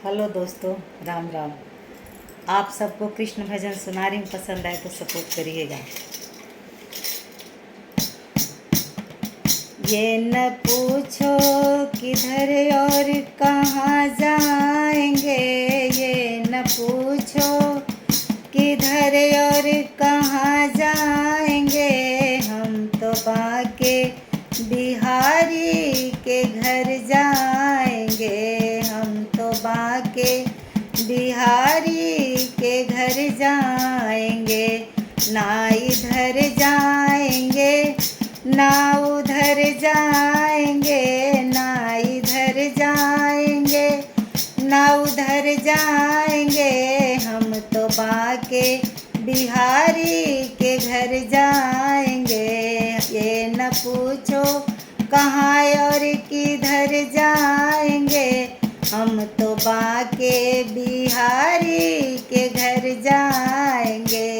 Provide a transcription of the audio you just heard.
Hello दोस्तों, राम राम। आप सबको कृष्ण भजन सुना रही हूँ, पसंद आए तो सपोर्ट करिएगा। ये न पूछो किधर और कहाँ जाएंगे, ये न पूछो किधर और कहाँ जाएंगे। हम तो बाके बिहारी के घर जाएंगे, हम तो बाके बिहारी के घर जाएंगे। ना इधर जाएंगे ना उधर जाएंगे, ना इधर जाएंगे ना उधर जाएंगे। हम तो बाके बिहारी के घर जाएंगे। ये न पूछो कहाँ और किधर जाएंगे, हम तो बाके बिहारी के घर जाएंगे।